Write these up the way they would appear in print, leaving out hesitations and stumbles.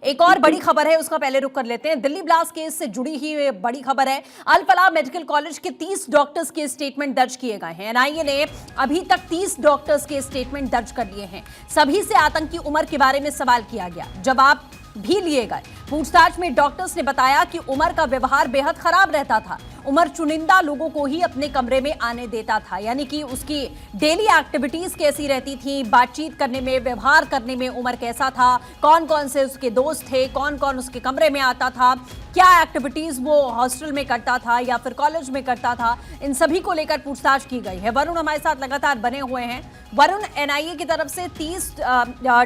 एक और बड़ी खबर है, उसका पहले रुक कर लेते हैं। दिल्ली ब्लास्ट केस से जुड़ी ही बड़ी खबर है। अल फलाह मेडिकल कॉलेज के 30 डॉक्टर्स के स्टेटमेंट दर्ज किए गए हैं। एनआईए ने अभी तक 30 डॉक्टर्स के स्टेटमेंट दर्ज कर लिए हैं। सभी से आतंकी उमर के बारे में सवाल किया गया, जवाब भी लिए गए। पूछताछ में डॉक्टर्स ने बताया कि उमर का व्यवहार बेहद खराब रहता था। उमर चुनिंदा लोगों को ही अपने कमरे में आने देता था, यानी कि उसकी डेली एक्टिविटीज कैसी रहती थी, बातचीत करने में, व्यवहार करने में उमर कैसा था, कौन कौन से उसके दोस्त थे, कौन कौन उसके कमरे में आता था, क्या एक्टिविटीज वो हॉस्टल में करता था या फिर कॉलेज में करता था, इन सभी को लेकर पूछताछ की गई है। वरुण हमारे साथ लगातार बने हुए हैं। वरुण, एनआईए की तरफ से 30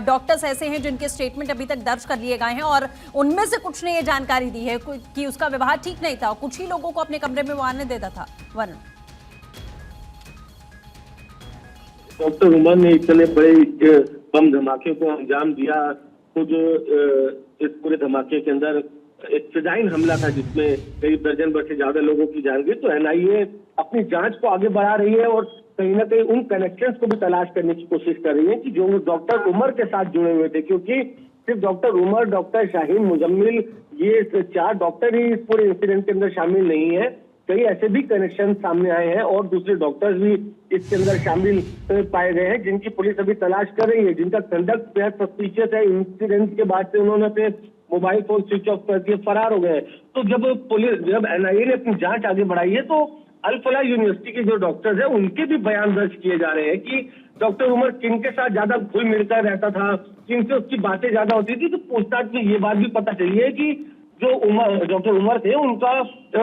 डॉक्टर्स ऐसे हैं जिनके स्टेटमेंट अभी तक दर्ज कर लिए गए हैं और उनमें से कुछ ने ये जानकारी दी है कि उसका व्यवहार ठीक नहीं था, कुछ ही लोगों को अपने कमरे में वो आने देता था। वरुण, डॉक्टर उमर ने इतने बड़े बम धमाके को अंजाम दिया, तो जो इस पूरे धमाके के अंदर एक फिजाइन हमला था जिसमें करीब दर्जन भर से ज्यादा लोगों की जान गई। तो एनआईए अपनी जांच को आगे बढ़ा रही है और कहीं ना कहीं उन कनेक्शंस को भी तलाश करने की कोशिश कर रही है कि जो डॉक्टर उमर के साथ जुड़े हुए थे, क्योंकि सिर्फ डॉक्टर उमर, डॉक्टर शाहीन, मुजम्मिल, ये 4 डॉक्टर ही इस पूरे इंसिडेंट के अंदर शामिल नहीं है। कई ऐसे भी कनेक्शन सामने आए हैं और दूसरे डॉक्टर्स भी इसके अंदर शामिल पाए गए हैं, जिनकी पुलिस अभी तलाश कर रही है, जिनका कंडक्ट बेहद सस्पिशियस है। इंसिडेंट के बाद से उन्होंने अपने मोबाइल फोन स्विच ऑफ कर दिए, फरार हो गए। तो जब एनआईए ने अपनी जांच आगे बढ़ाई है, तो अल फलाह यूनिवर्सिटी के जो डॉक्टर्स हैं उनके भी बयान दर्ज किए जा रहे हैं कि डॉक्टर उमर किनके साथ ज्यादा घुल मिलकर रहता था, किनसे उसकी बातें ज्यादा होती थी। तो पूछताछ में ये बात भी पता चली है कि जो डॉक्टर उमर थे, उनका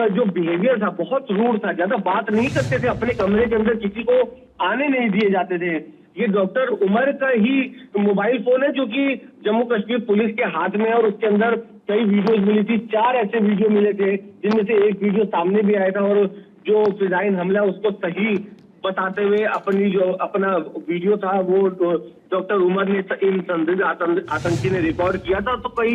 जो बिहेवियर था बहुत रूड था, ज्यादा बात नहीं करते थे, अपने कमरे के अंदर किसी को आने नहीं दिए जाते थे। ये डॉक्टर उमर का ही मोबाइल फोन है जो कि जम्मू कश्मीर पुलिस के हाथ में है और उसके अंदर कई वीडियोज मिली थी। 4 ऐसे वीडियो मिले थे जिनमें से एक वीडियो सामने भी आया था और जो फिजाइन हमला उसको सही बताते हुए अपना वीडियो था वो डॉक्टर उमर ने इन संदिग्ध आतंकी ने रिकॉर्ड किया था। तो कई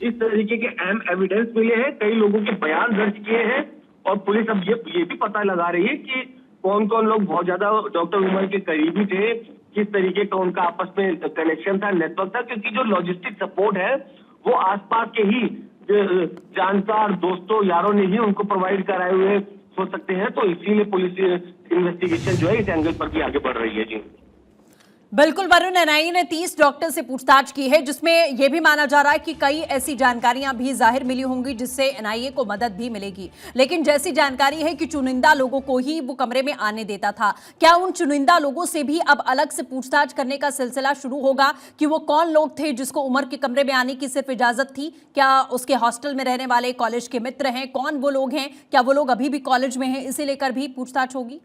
इस तरीके के अहम एविडेंस मिले हैं, कई लोगों के बयान दर्ज किए हैं और पुलिस अब ये भी पता लगा रही है कि कौन कौन लोग बहुत ज्यादा डॉक्टर उमर के करीबी थे, किस तरीके का उनका आपस में कनेक्शन था, नेटवर्क था, क्योंकि जो लॉजिस्टिक सपोर्ट है वो आसपास के ही जानकार दोस्तों, यारों ने ही उनको प्रोवाइड कराए हुए हो सकते हैं। तो इसीलिए पुलिस इन्वेस्टिगेशन जो है इस एंगल पर भी आगे बढ़ रही है। जी बिल्कुल वरुण, एनआईए ने 30 डॉक्टर से पूछताछ की है, जिसमें यह भी माना जा रहा है कि कई ऐसी जानकारियां भी जाहिर मिली होंगी जिससे एनआईए को मदद भी मिलेगी। लेकिन जैसी जानकारी है कि चुनिंदा लोगों को ही वो कमरे में आने देता था, क्या उन चुनिंदा लोगों से भी अब अलग से पूछताछ करने का सिलसिला शुरू होगा कि वो कौन लोग थे जिसको उमर के कमरे में आने की सिर्फ इजाजत थी? क्या उसके हॉस्टल में रहने वाले कॉलेज के मित्र हैं? कौन वो लोग हैं? क्या वो लोग अभी भी कॉलेज में हैं? इसे लेकर भी पूछताछ होगी।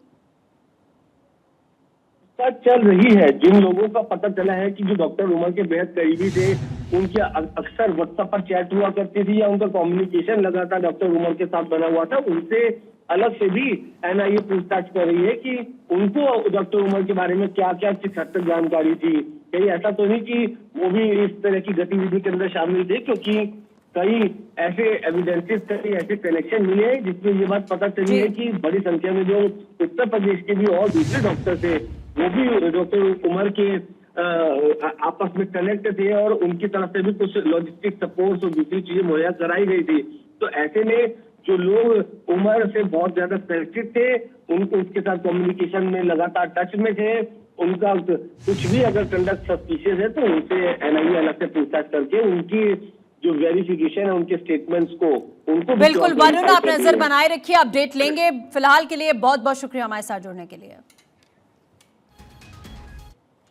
चल रही है। जिन लोगों का पता चला है कि जो डॉक्टर उमर के बेहद करीबी थे, उनके अक्सर व्हाट्सएप पर चैट हुआ करती थी या उनका कम्युनिकेशन लगातार डॉक्टर उमर के साथ बना हुआ था, उनसे अलग से भी एनआईए पूछताछ कर रही है कि उनको डॉक्टर उमर के बारे में क्या क्या किस हद तक जानकारी थी। कहीं ऐसा तो नहीं कि वो भी इस तरह की गतिविधि के अंदर शामिल थे, क्योंकि कई ऐसे एविडेंसेस, कई ऐसे कनेक्शन मिले हैं जिसमें ये बात पता चली है कि बड़ी संख्या में जो उत्तर प्रदेश के भी और दूसरे डॉक्टर थे वो भी डॉक्टर उमर के आपस में कनेक्ट थे और उनकी तरफ से भी कुछ लॉजिस्टिक सपोर्ट और दूसरी चीजें मुहैया कराई गई थी। तो ऐसे में जो लोग उमर से बहुत ज्यादा कनेक्टेड थे, उनको उसके साथ कम्युनिकेशन में लगातार टच में थे, उनका कुछ भी अगर कंडक्ट सस्पिशियस है तो उनसे एनआईए अलग से पूछताछ करके उनकी जो वेरिफिकेशन है उनके स्टेटमेंट्स को उनको बिल्कुल वरुण, आप नजर बनाए रखिए, अपडेट लेंगे। फिलहाल के लिए बहुत बहुत शुक्रिया हमारे साथ जुड़ने के लिए।